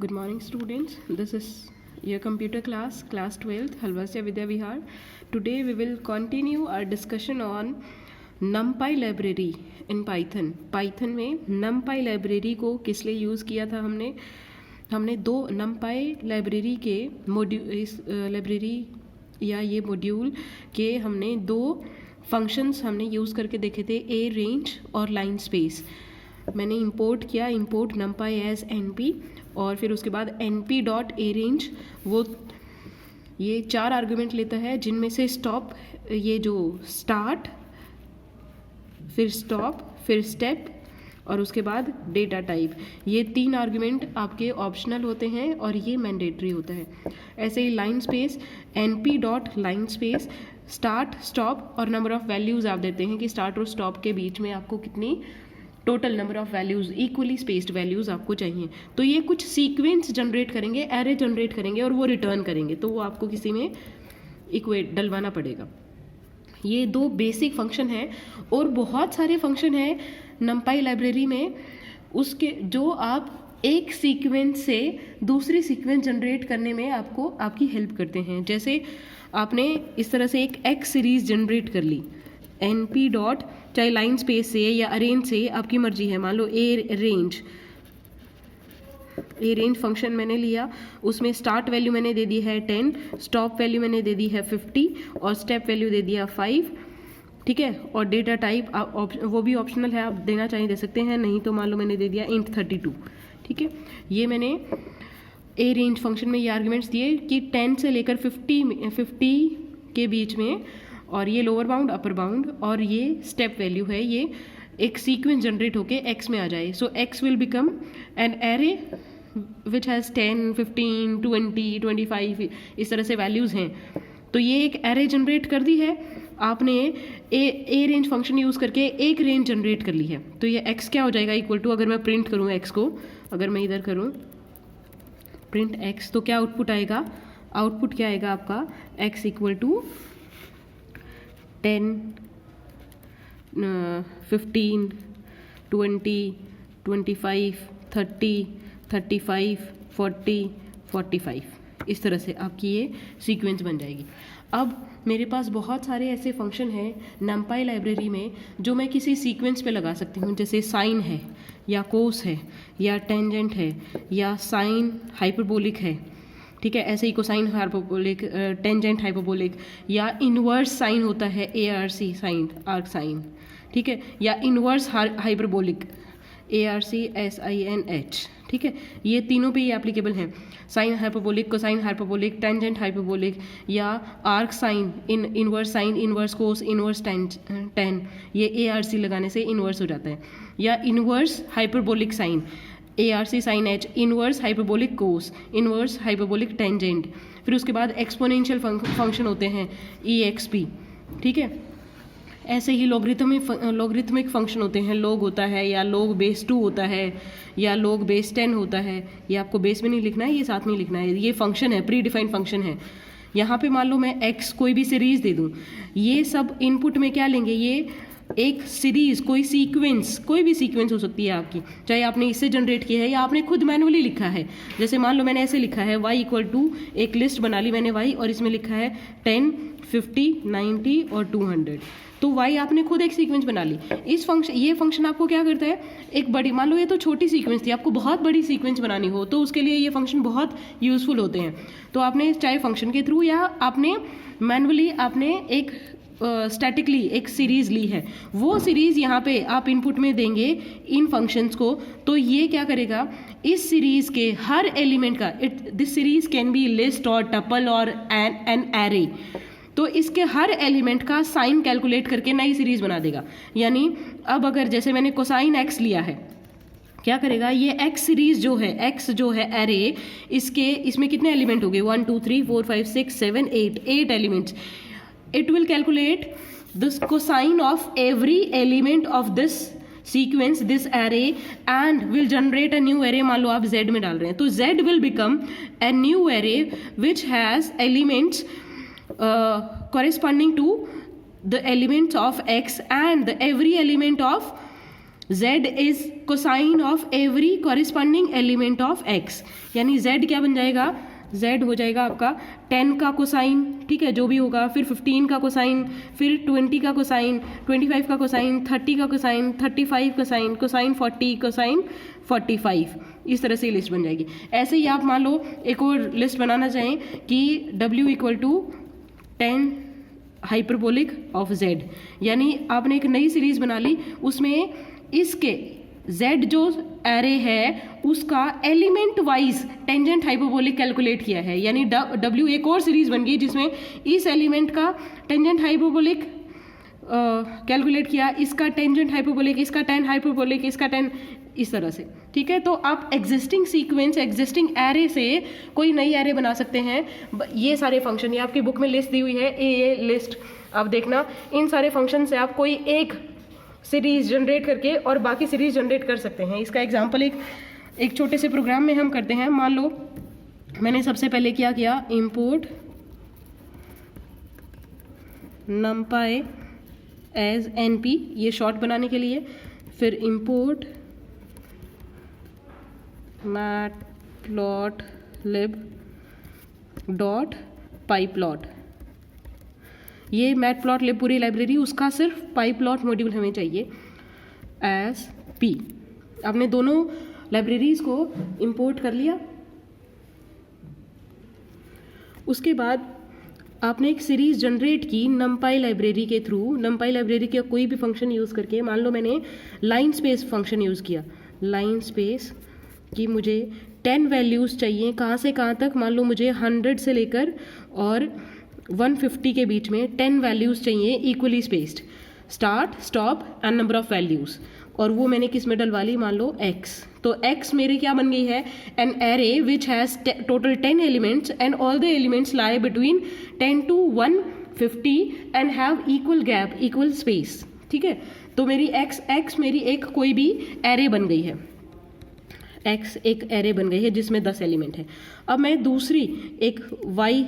Good morning, students. This is your computer class 12th, Halvasya Vidya Vihar. Today we will continue our discussion on NumPy library in Python. Python में NumPy library को किस लिए use किया था हमने दो NumPy library के इस लाइब्रेरी या ये मॉड्यूल के हमने दो फंक्शंस हमने यूज़ करके देखे थे, ए रेंज और लाइन स्पेस. मैंने इंपोर्ट किया, इंपोर्ट numpy एज np, और फिर उसके बाद np डॉट ए रेंज वो ये 4 आर्गुमेंट लेता है, जिनमें से स्टॉप, ये जो स्टार्ट, फिर स्टॉप, फिर स्टेप और उसके बाद डेटा टाइप, ये 3 आर्गुमेंट आपके ऑप्शनल होते हैं और ये मैंडेटरी होता है. ऐसे ही line space, np dot line space, start, stop और नंबर ऑफ वैल्यूज़ आप देते हैं कि स्टार्ट और स्टॉप के बीच में आपको कितनी total number of values, equally spaced values आपको चाहिए. तो ये कुछ सीक्वेंस जनरेट करेंगे, एरे जनरेट करेंगे और वो रिटर्न करेंगे, तो वो आपको किसी में इक्वेट डलवाना पड़ेगा. ये 2 बेसिक फंक्शन हैं और बहुत सारे फंक्शन हैं NumPy लाइब्रेरी में, उसके जो आप एक सीक्वेंस से दूसरी सीक्वेंस जनरेट करने में आपको आपकी हेल्प करते हैं. जैसे आपने इस तरह से एक एक्स सीरीज़ जनरेट कर ली, np डॉट, चाहे लाइन स्पेस से या अरेंज से, आपकी मर्जी है. मान लो ए रेंज फंक्शन मैंने लिया, उसमें स्टार्ट वैल्यू मैंने दे दी है 10, स्टॉप वैल्यू मैंने दे दी है 50 और स्टेप वैल्यू दे दिया 5. ठीक है, और डेटा टाइप वो भी ऑप्शनल है, आप देना चाहें दे सकते हैं, नहीं तो मान लो मैंने दे दिया int 32. ठीक है, ये मैंने ए रेंज फंक्शन में ये आर्ग्यूमेंट्स दिए कि 10 से लेकर 50 के बीच में, और ये लोअर बाउंड, अपर बाउंड, और ये स्टेप वैल्यू है, ये एक सीक्वेंस जनरेट होके x में आ जाए. सो x will become an array which has 10, 15, 20, 25 इस तरह से वैल्यूज़ हैं. तो ये एक एरे जनरेट कर दी है आपने, ए रेंज फंक्शन यूज़ करके एक रेंज जनरेट कर ली है. तो ये x क्या हो जाएगा, इक्वल टू, अगर मैं प्रिंट करूँ x को, अगर मैं इधर करूँ प्रिंट x, तो क्या आउटपुट आएगा, आउटपुट क्या आएगा आपका, x इक्वल टू 10, 15, 20, 25, 30, 35, 40, 45 इस तरह से आपकी ये सीक्वेंस बन जाएगी. अब मेरे पास बहुत सारे ऐसे फंक्शन हैं NumPy लाइब्रेरी में जो मैं किसी सीक्वेंस पे लगा सकती हूँ, जैसे साइन है या कोस है या टेंजेंट है या साइन हाइपरबोलिक है. ठीक है, ऐसे ही कोसाइन हाइपरबोलिक, टेंजेंट हाइपरबोलिक, या इनवर्स साइन होता है ARC साइन, आर्क साइन. ठीक है, या इनवर्स हाइपरबोलिक ARC SINH. ठीक है, ये तीनों पे ये एप्लीकेबल हैं. Sine hyperbolic, cosine hyperbolic, tangent hyperbolic, या arc sine, inverse sine, inverse cos, inverse tan, ये ARC लगाने से इनवर्स हो जाता है. या inverse hyperbolic sine, ARC sine H, inverse hyperbolic cos, inverse hyperbolic tangent. फिर उसके बाद एक्सपोनेंशियल फंक्शन होते हैं EXP. ठीक है, ऐसे ही लॉगरिथमिक फंक्शन होते हैं, log होता है, या log बेस 2 होता है, या log बेस 10 होता है. ये आपको बेस में नहीं लिखना है, ये साथ में लिखना है. ये फंक्शन है, प्री डिफाइंड फंक्शन है. यहाँ पे मान लो मैं x कोई भी सीरीज दे दूँ, ये सब इनपुट में क्या लेंगे, ये एक सीरीज, कोई सीक्वेंस, कोई भी सीक्वेंस हो सकती है आपकी, चाहे आपने इससे जनरेट किया है या आपने खुद मैनुअली लिखा है. जैसे मान लो मैंने ऐसे लिखा है y इक्वल टू, एक लिस्ट बना ली मैंने y, और इसमें लिखा है 10, 50, 90 और 200. तो y आपने खुद एक सीक्वेंस बना ली. ये फंक्शन आपको क्या करता है, एक बड़ी, मान लो ये तो छोटी सीक्वेंस थी, आपको बहुत बड़ी सीक्वेंस बनानी हो तो उसके लिए ये फंक्शन बहुत यूजफुल होते हैं. तो आपने चाहे फंक्शन के थ्रू या आपने मैनुअली आपने एक स्टैटिकली एक सीरीज़ ली है, वो सीरीज़ यहाँ पे आप इनपुट में देंगे इन फंक्शंस को, तो ये क्या करेगा, इस सीरीज़ के हर एलिमेंट का, this series can be list और टपल और एन एरे, तो इसके हर एलिमेंट का साइन कैलकुलेट करके नई सीरीज़ बना देगा. यानी अब अगर जैसे मैंने कोसाइन x लिया है, क्या करेगा, ये x सीरीज़ जो है, x जो है एरे, इसमें कितने एलिमेंट हो गए, 1 2 3 4 5 6 7 8 elements. It will calculate this cosine of every element of this sequence, this array, and will generate a new array. मान लो आप z में डाल रहे हैं, तो z will become a new array which has elements corresponding to the elements of x, and every element of z is cosine of every corresponding element of x, यानी z क्या बन जाएगा, z हो जाएगा आपका 10 का कोसाइन, ठीक है, जो भी होगा, फिर 15 का कोसाइन, फिर 20 का कोसाइन, 25 का कोसाइन, 30 का कोसाइन, 35 कोसाइन, कोसाइन 40, कोसाइन 45, इस तरह से लिस्ट बन जाएगी। ऐसे ही आप मान लो एक और लिस्ट बनाना चाहें कि w equal to 10 hyperbolic of z, यानी आपने एक नई सीरीज बना ली, उसमें इसके z जो एरे है उसका element wise tangent hyperbolic calculate किया है, यानी w एक और सीरीज बन गई जिसमें इस एलिमेंट का टेंजेंट हाइपरबोलिक कैलकुलेट किया, इसका टेंजेंट हाइपरबोलिक, इसका टेन हाइपरबोलिक, इसका 10, इस तरह से, ठीक है। तो आप एग्जिस्टिंग सीक्वेंस, एग्जिस्टिंग एरे से कोई नई एरे बना सकते हैं। ये सारे फंक्शन, ये आपकी बुक में लिस्ट दी हुई है, ये लिस्ट आप देखना, इन सारे फंक्शन से आप कोई एक सीरीज जनरेट करके और बाकी सीरीज जनरेट कर सकते हैं। इसका एग्जांपल एक छोटे से प्रोग्राम में हम करते हैं। मान लो मैंने सबसे पहले क्या किया, इंपोर्ट numpy एज np, ये शॉर्ट बनाने के लिए, फिर इंपोर्ट मैटप्लॉटलिब डॉट pyplot, ये मैटप्लॉटलिब पूरी लाइब्रेरी, उसका सिर्फ pyplot मॉड्यूल हमें चाहिए एज p। आपने दोनों लाइब्रेरीज को इंपोर्ट कर लिया, उसके बाद आपने एक सीरीज जनरेट की numpy लाइब्रेरी के थ्रू, numpy लाइब्रेरी का कोई भी फंक्शन यूज़ करके। मान लो मैंने लाइन स्पेस फंक्शन यूज़ किया, लाइन स्पेस की मुझे 10 वैल्यूज़ चाहिए, कहाँ से कहाँ तक, मान लो मुझे 100 से लेकर और 150 के बीच में 10 वैल्यूज़ चाहिए, equally spaced, start, stop and number of values, और वो मैंने किस में डलवा ली, मान लो x। तो x मेरे क्या बन गई है, an array which has total 10 elements and all the elements lie between 10 to 150 and have equal gap, equal space, ठीक है। तो मेरी x मेरी एक कोई भी एरे बन गई है, x एक एरे बन गई है जिसमें 10 एलिमेंट है। अब मैं दूसरी एक y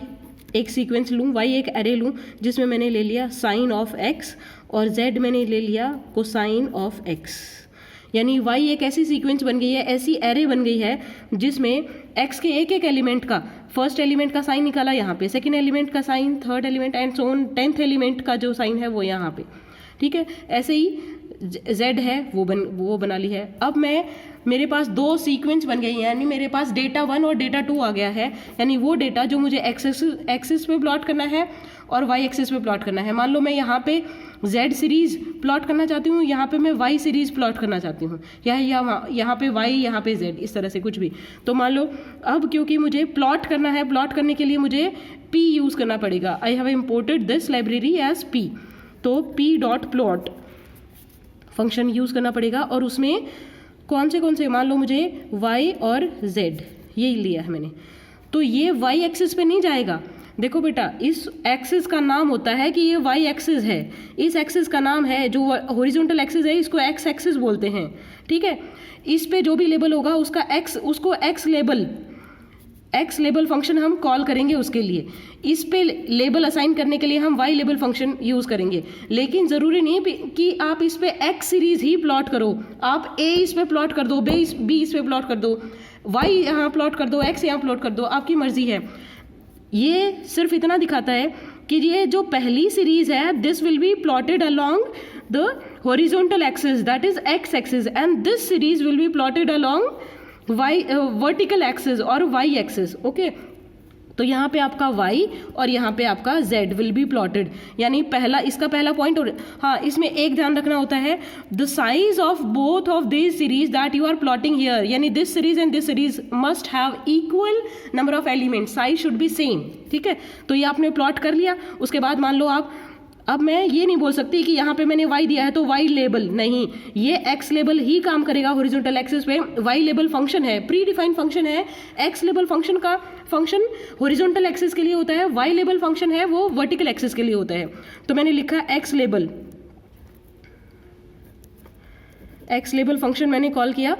एक सीक्वेंस लूँ, y एक एरे लूँ जिसमें मैंने ले लिया साइन ऑफ x और z मैंने ले लिया कोसाइन ऑफ x, यानी y एक ऐसी सीक्वेंस बन गई है, ऐसी एरे बन गई है जिसमें x के एक एक एलिमेंट का, फर्स्ट एलिमेंट का साइन निकाला यहाँ पे, सेकंड एलिमेंट का sine, third element and so on, 10th element का जो साइन है वो यहाँ पे, ठीक है। ऐसे ही z है वो बना ली है। अब मेरे पास दो सीक्वेंस बन गई हैं, यानी मेरे पास डेटा 1 और डेटा 2 आ गया है, यानी वो डेटा जो मुझे एक्सिस पे प्लॉट करना है और वाई एक्सिस पे प्लॉट करना है। मान लो मैं यहाँ पे z सीरीज प्लॉट करना चाहती हूँ, यहाँ पे मैं y सीरीज प्लॉट करना चाहती हूँ, या यहाँ पे y, यहाँ पे z, इस तरह से कुछ भी। तो मान लो अब क्योंकि मुझे प्लॉट करना है, प्लॉट करने के लिए मुझे p यूज़ करना पड़ेगा। I have imported this library as p, तो p dot plot function use करना पड़ेगा, और उसमें कौन से मान लो मुझे y और z यही लिया है मैंने, तो ये y एक्सिस पे नहीं जाएगा। देखो बेटा, इस एक्सिस का नाम होता है कि ये y एक्सिस है, इस एक्सिस का नाम है जो हॉरिजॉन्टल एक्सिस है, इसको x एक्सिस बोलते हैं, ठीक है। इस पे जो भी लेबल होगा उसका उसको x लेबल फंक्शन हम कॉल करेंगे उसके लिए। इस पे लेबल असाइन करने के लिए हम y लेबल फंक्शन यूज़ करेंगे, लेकिन ज़रूरी नहीं कि आप इस पे x सीरीज ही प्लॉट करो, आप a इस पे प्लॉट कर दो, b इस पे प्लॉट कर दो, y यहाँ प्लॉट कर दो, x यहाँ प्लॉट कर दो, आपकी मर्जी है। ये सिर्फ इतना दिखाता है कि ये जो पहली सीरीज है, this will be plotted along the horizontal axis, that is x axis, and this series will be plotted along vertical axis और y एक्सिस, ओके। तो यहाँ पे आपका y और यहाँ पे आपका z विल बी प्लॉटेड, यानी इसका पहला पॉइंट। और हाँ, इसमें एक ध्यान रखना होता है, the size of both of this series that you are plotting here, यानी this series and this series must have equal number of element, size should be same, ठीक है। तो ये आपने प्लॉट कर लिया, उसके बाद मान लो अब मैं ये नहीं बोल सकती कि यहाँ पे मैंने y दिया है तो y लेबल नहीं, ये x लेबल ही काम करेगा हॉरिजॉन्टल एक्सिस पे। y लेबल फंक्शन है, प्री डिफाइंड फंक्शन है, x लेबल फंक्शन का फंक्शन हॉरिजॉन्टल एक्सिस के लिए होता है, y लेबल फंक्शन है वो वर्टिकल एक्सिस के लिए होता है। तो मैंने लिखा x लेबल फंक्शन मैंने कॉल किया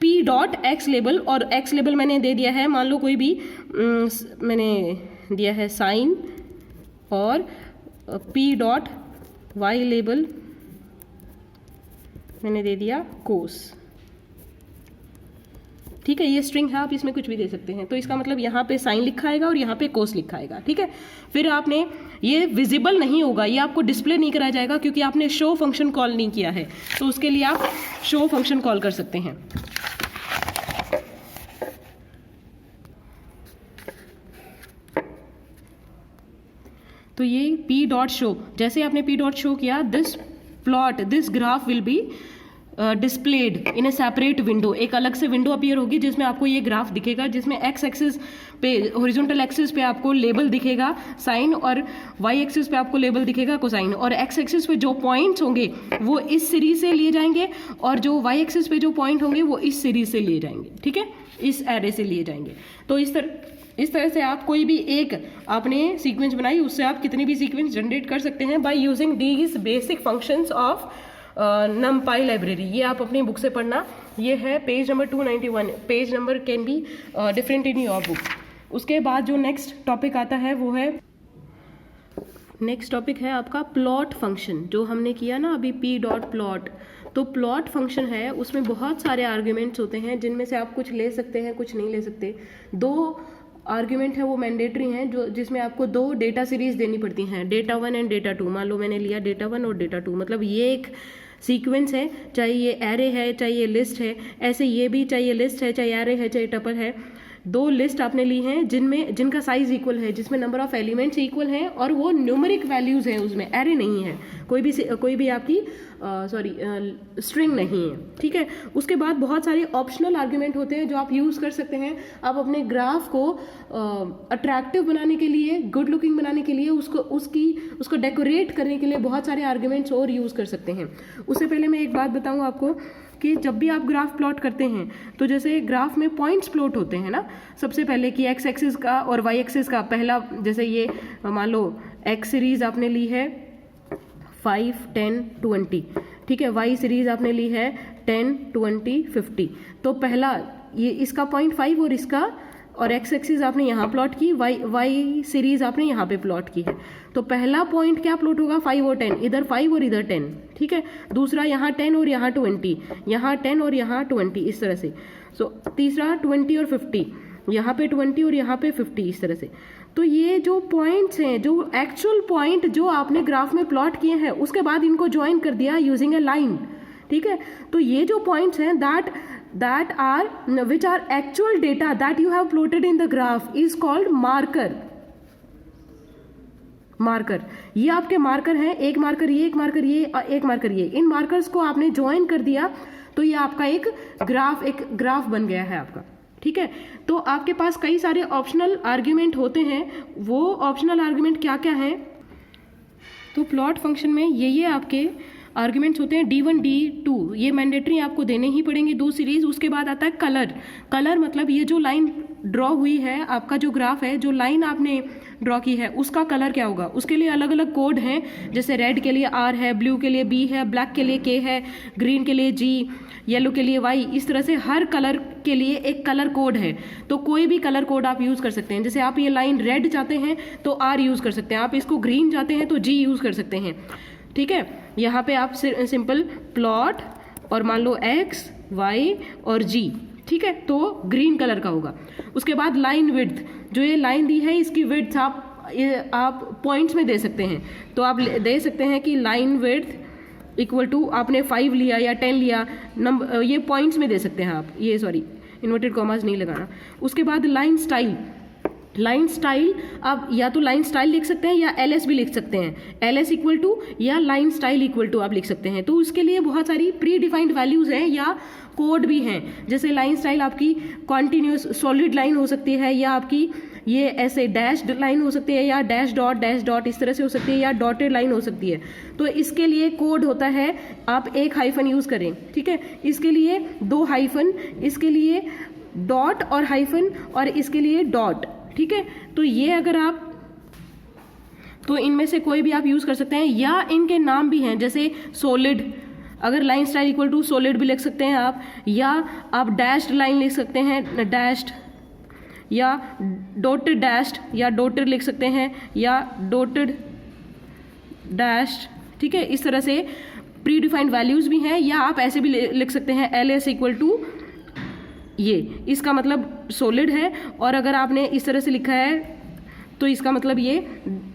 p डॉट x लेबल, और x लेबल मैंने दे दिया है, मान लो कोई भी मैंने दिया है साइन, और p डॉट y लेबल मैंने दे दिया कोस। ठीक है, ये स्ट्रिंग है, आप इसमें कुछ भी दे सकते हैं। तो इसका मतलब यहाँ पे साइन लिखा आएगा और यहाँ पे कोस लिखा आएगा। ठीक है, फिर आपने ये विजिबल नहीं होगा, ये आपको डिस्प्ले नहीं कराया जाएगा क्योंकि आपने शो फंक्शन कॉल नहीं किया है। तो उसके लिए आप शो फंक्शन कॉल कर सकते हैं। तो ये p डॉट शो, जैसे आपने p डॉट शो किया, this graph will be displayed in A separate window. एक अलग से विंडो अपीयर होगी जिसमें आपको ये ग्राफ दिखेगा, जिसमें एक्स एक्सिस पे, हॉरिजॉन्टल एक्सिस पे आपको लेबल दिखेगा साइन, और वाई एक्सिस पे आपको लेबल दिखेगा कोसाइन, और एक्स एक्सिस पे जो पॉइंट्स होंगे वो इस सीरीज से लिए जाएंगे, और जो वाई एक्सिस पे जो पॉइंट होंगे वो इस सीरीज से लिए जाएंगे। ठीक है, इस एरे से लिए जाएंगे। तो इस तरह से आप कोई भी एक आपने सीक्वेंस बनाई, उससे आप कितनी भी सीक्वेंस जनरेट कर सकते हैं by using these basic functions of NumPy library. ये आप अपनी बुक से पढ़ना, ये है page number 291। Page number can be different in your book. उसके बाद जो नेक्स्ट टॉपिक आता है वो है, नेक्स्ट टॉपिक है आपका प्लॉट फंक्शन। जो हमने किया ना अभी p डॉट प्लॉट, तो प्लॉट फंक्शन है, उसमें बहुत सारे आर्ग्यूमेंट्स होते हैं जिनमें से आप कुछ ले सकते हैं, कुछ नहीं ले सकते। 2 आर्ग्यूमेंट है वो मैंडेटरी हैं, जो जिसमें आपको 2 डेटा सीरीज देनी पड़ती हैं, डेटा 1 एंड डेटा 2। मान लो मैंने लिया डेटा 1 और डेटा 2, मतलब ये एक सीक्वेंस है, चाहे ये एरे है चाहे ये लिस्ट है, ऐसे ये भी चाहे ये लिस्ट है चाहे एरे है चाहे टपल है। 2 लिस्ट आपने ली हैं जिनका साइज इक्वल है, जिसमें नंबर ऑफ एलिमेंट्स इक्वल हैं, और वो न्यूमेरिक वैल्यूज हैं, उसमें एरे नहीं है, कोई भी आपकी स्ट्रिंग नहीं है। ठीक है, उसके बाद बहुत सारे ऑप्शनल आर्ग्यूमेंट होते हैं जो आप यूज़ कर सकते हैं। आप अपने ग्राफ को अट्रैक्टिव बनाने के लिए, गुड लुकिंग बनाने के लिए, उसको डेकोरेट करने के लिए बहुत सारे आर्ग्यूमेंट्स और यूज़ कर सकते हैं। उससे पहले मैं एक बात बताऊँ आपको कि जब भी आप ग्राफ प्लॉट करते हैं तो जैसे ग्राफ में पॉइंट्स प्लॉट होते हैं ना, सबसे पहले कि एक्स एक्सिस का और वाई एक्सिस का, पहला जैसे ये मान लो एक्स सीरीज आपने ली है 5, 10, 20। ठीक है, वाई सीरीज आपने ली है 10, 20, 50। तो पहला ये इसका पॉइंट 5 और इसका, और एक्स एक्सिस आपने यहाँ प्लॉट की, वाई सीरीज आपने यहाँ पे प्लॉट की है। तो पहला पॉइंट क्या प्लॉट होगा, 5 और 10, इधर 5 और इधर 10। ठीक है, दूसरा यहाँ 10 और यहाँ 20, यहाँ 10 और यहाँ 20, इस तरह से। तीसरा 20 और 50, यहाँ पे 20 और यहाँ पे 50, इस तरह से। तो ये जो पॉइंट्स हैं, जो एक्चुअल पॉइंट जो आपने ग्राफ में प्लॉट किए हैं, उसके बाद इनको ज्वाइन कर दिया यूजिंग ए लाइन। ठीक है, तो ये जो पॉइंट्स हैं which are actual data that you have plotted in the graph is called marker। ये आपके मार्कर हैं, एक मार्कर ये, एक मार्कर ये, एक मार्कर ये। इन मार्कर्स को आपने ज्वाइन कर दिया तो ये आपका एक ग्राफ बन गया है आपका। ठीक है, तो आपके पास कई सारे ऑप्शनल आर्ग्यूमेंट होते हैं। वो ऑप्शनल आर्ग्यूमेंट क्या क्या हैं? तो प्लॉट फंक्शन में ये आपके आर्ग्यूमेंट्स होते हैं D1, D2, ये मैंडेटरी आपको देने ही पड़ेंगे 2 सीरीज। उसके बाद आता है कलर मतलब ये जो लाइन ड्रॉ हुई है, आपका जो ग्राफ है, जो लाइन आपने ड्रॉ की है, उसका कलर क्या होगा। उसके लिए अलग अलग कोड हैं, जैसे रेड के लिए R है, ब्लू के लिए B है, ब्लैक के लिए K है, ग्रीन के लिए G, येलो के लिए Y। इस तरह से हर कलर के लिए एक कलर कोड है। तो कोई भी कलर कोड आप यूज़ कर सकते हैं। जैसे आप ये लाइन रेड चाहते हैं तो R यूज़ कर सकते हैं, आप इसको ग्रीन चाहते हैं तो G यूज़ कर सकते हैं। ठीक है, यहाँ पे आप सिंपल प्लॉट और मान लो X, Y और G। ठीक है, तो ग्रीन कलर का होगा। उसके बाद लाइन विड्थ, जो ये लाइन दी है इसकी विड्थ आप पॉइंट्स में दे सकते हैं। तो आप दे सकते हैं कि लाइन विड्थ इक्वल टू, आपने 5 लिया या 10 लिया, नंबर ये पॉइंट्स में दे सकते हैं आप। ये सॉरी, इन्वर्टेड कॉमास नहीं लगाना। उसके बाद लाइन स्टाइल आप या तो लाइन स्टाइल लिख सकते हैं या LS भी लिख सकते हैं। LS इक्वल टू या लाइन स्टाइल इक्वल टू आप लिख सकते हैं। तो उसके लिए बहुत सारी प्री डिफाइंड वैल्यूज हैं या कोड भी हैं। जैसे लाइन स्टाइल आपकी कॉन्टिन्यूस सॉलिड लाइन हो सकती है, या आपकी ये ऐसे डैश लाइन हो सकती है, या डैश डॉट इस तरह से हो सकती है, या डॉटेड लाइन हो सकती है। तो इसके लिए कोड होता है, आप एक हाइफन यूज़ करें। ठीक है, इसके लिए 2 हाइफन, इसके लिए डॉट और हाइफन, और इसके लिए डॉट। ठीक है, तो ये अगर आप, तो इनमें से कोई भी आप यूज़ कर सकते हैं, या इनके नाम भी हैं, जैसे सॉलिड, अगर line style equal to solid भी लिख सकते हैं आप, या आप डैश्ड लाइन लिख सकते हैं, डैश्ड, या डॉटेड डैश्ड, या डॉटेड लिख सकते हैं, या डॉटेड डैश्ड। ठीक है, इस तरह से प्री डिफाइंड वैल्यूज भी हैं, या आप ऐसे भी लिख सकते हैं एल एस इक्वल टू ये, इसका मतलब सॉलिड है। और अगर आपने इस तरह से लिखा है तो इसका मतलब ये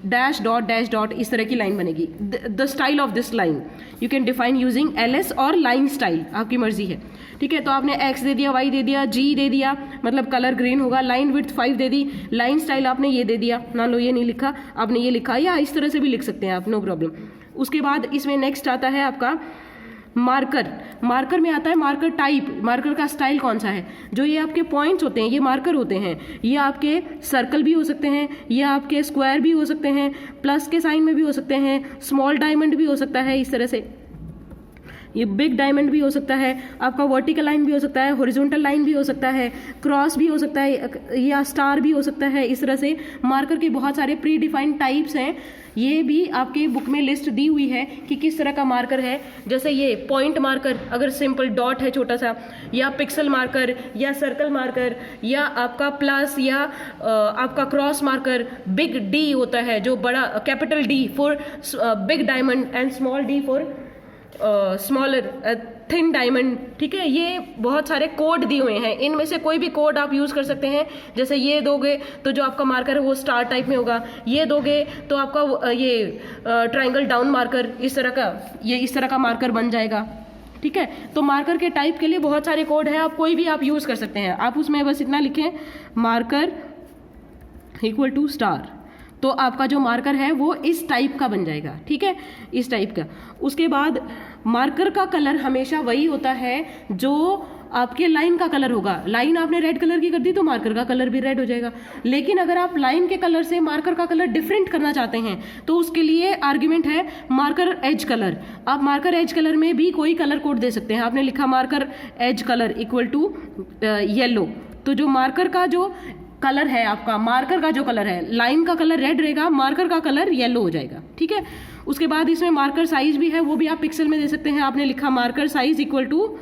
डैश डॉट इस तरह की लाइन बनेगी। The style of this line you can define using L S और लाइन स्टाइल, आपकी मर्जी है। ठीक है, तो आपने एक्स दे दिया, वाई दे दिया, जी दे दिया, मतलब कलर ग्रीन होगा, लाइन विड्थ 5 दे दी, लाइन स्टाइल आपने ये दे दिया, मान लो ये नहीं लिखा, आपने ये लिखा, या इस तरह से भी लिख सकते हैं आप, नो प्रॉब्लम। उसके बाद इसमें नेक्स्ट आता है आपका मार्कर। मार्कर में आता है मार्कर टाइप, मार्कर का स्टाइल कौन सा है। जो ये आपके पॉइंट्स होते हैं ये मार्कर होते हैं, ये आपके सर्कल भी हो सकते हैं, ये आपके स्क्वायर भी हो सकते हैं, प्लस के साइन में भी हो सकते हैं, स्मॉल डायमंड भी हो सकता है इस तरह से, ये बिग डायमंड भी हो सकता है, आपका वर्टिकल लाइन भी हो सकता है, हॉरिजॉन्टल लाइन भी हो सकता है, क्रॉस भी हो सकता है, या स्टार भी हो सकता है। इस तरह से मार्कर के बहुत सारे प्री डिफाइंड टाइप्स हैं, ये भी आपके बुक में लिस्ट दी हुई है कि किस तरह का मार्कर है। जैसे ये पॉइंट मार्कर, अगर सिंपल डॉट है छोटा सा, या पिक्सल मार्कर, या सर्कल मार्कर, या आपका प्लस, या आपका क्रॉस मार्कर। बिग डी होता है जो बड़ा, capital D for big diamond and small D for smaller thin diamond. ठीक है, ये बहुत सारे कोड दिए हुए हैं, इनमें से कोई भी कोड आप यूज़ कर सकते हैं। जैसे ये दोगे तो जो आपका मार्कर है वो स्टार टाइप में होगा, ये दोगे तो आपका ये ट्रायंगल डाउन मार्कर, इस तरह का, ये इस तरह का मार्कर बन जाएगा। ठीक है, तो मार्कर के टाइप के लिए बहुत सारे कोड हैं, आप कोई भी आप यूज़ कर सकते हैं। आप उसमें बस इतना लिखें मार्कर इक्वल टू स्टार, तो आपका जो मार्कर है वो इस टाइप का बन जाएगा। ठीक है, इस टाइप का। उसके बाद मार्कर का कलर हमेशा वही होता है जो आपके लाइन का कलर होगा। लाइन आपने रेड कलर की कर दी तो मार्कर का कलर भी रेड हो जाएगा। लेकिन अगर आप लाइन के कलर से मार्कर का कलर डिफरेंट करना चाहते हैं तो उसके लिए आर्ग्यूमेंट है मार्कर एज कलर। आप मार्कर एज कलर में भी कोई कलर कोड दे सकते हैं। आपने लिखा marker edge colour equal to yellow, तो जो मार्कर का जो कलर है, आपका मार्कर का जो कलर है, लाइन का कलर रेड रहेगा, मार्कर का कलर येलो हो जाएगा। ठीक है, उसके बाद इसमें मार्कर साइज भी है, वो भी आप पिक्सल में दे सकते हैं। आपने लिखा मार्कर साइज इक्वल टू,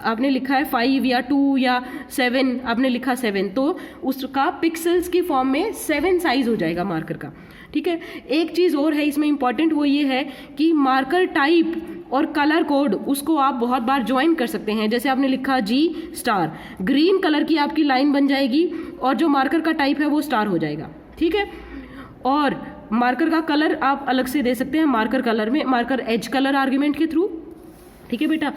आपने लिखा है 5 या 2 या 7, आपने लिखा 7, तो उसका पिक्सल्स की फॉर्म में 7 साइज हो जाएगा मार्कर का। ठीक है, एक चीज़ और है इसमें इंपॉर्टेंट, वो ये है कि मार्कर टाइप और कलर कोड उसको आप बहुत बार ज्वाइन कर सकते हैं। जैसे आपने लिखा जी स्टार, ग्रीन कलर की आपकी लाइन बन जाएगी और जो मार्कर का टाइप है वो स्टार हो जाएगा। ठीक है, और मार्कर का कलर आप अलग से दे सकते हैं, मार्कर कलर में मार्कर एज कलर आर्ग्यूमेंट के थ्रू। ठीक है बेटा,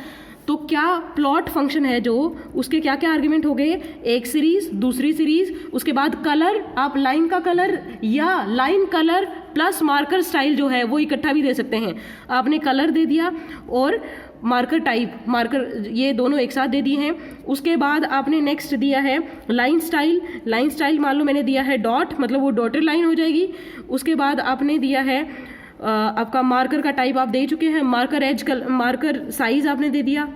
तो क्या प्लॉट फंक्शन है जो, उसके क्या क्या आर्ग्यूमेंट हो गए, एक सीरीज, दूसरी सीरीज, उसके बाद कलर, आप लाइन का कलर या line colour plus marker style जो है वो इकट्ठा भी दे सकते हैं। आपने कलर दे दिया और मार्कर टाइप, मार्कर, ये दोनों एक साथ दे दिए हैं। उसके बाद आपने नेक्स्ट दिया है लाइन स्टाइल। लाइन स्टाइल मान लो मैंने दिया है डॉट, मतलब वो डॉटेड लाइन हो जाएगी। उसके बाद आपने दिया है आपका मार्कर का टाइप आप दे चुके हैं, मार्कर एज, मार्कर साइज आपने दे दिया,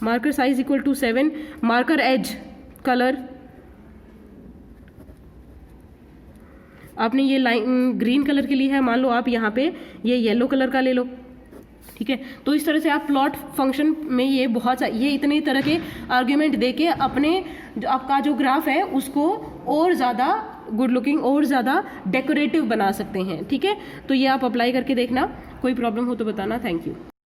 marker size equal to 7, marker edge colour, आपने ये लाइन ग्रीन कलर के लिए है, मान लो आप यहाँ पे ये येलो कलर का ले लो। ठीक है, तो इस तरह से आप प्लॉट फंक्शन में ये बहुत ये इतने तरह के आर्ग्यूमेंट देके अपने जो आपका जो ग्राफ है उसको और ज़्यादा गुड लुकिंग और ज़्यादा डेकोरेटिव बना सकते हैं। ठीक है, तो ये आप अप्लाई करके देखना, कोई प्रॉब्लम हो तो बताना। Thank you.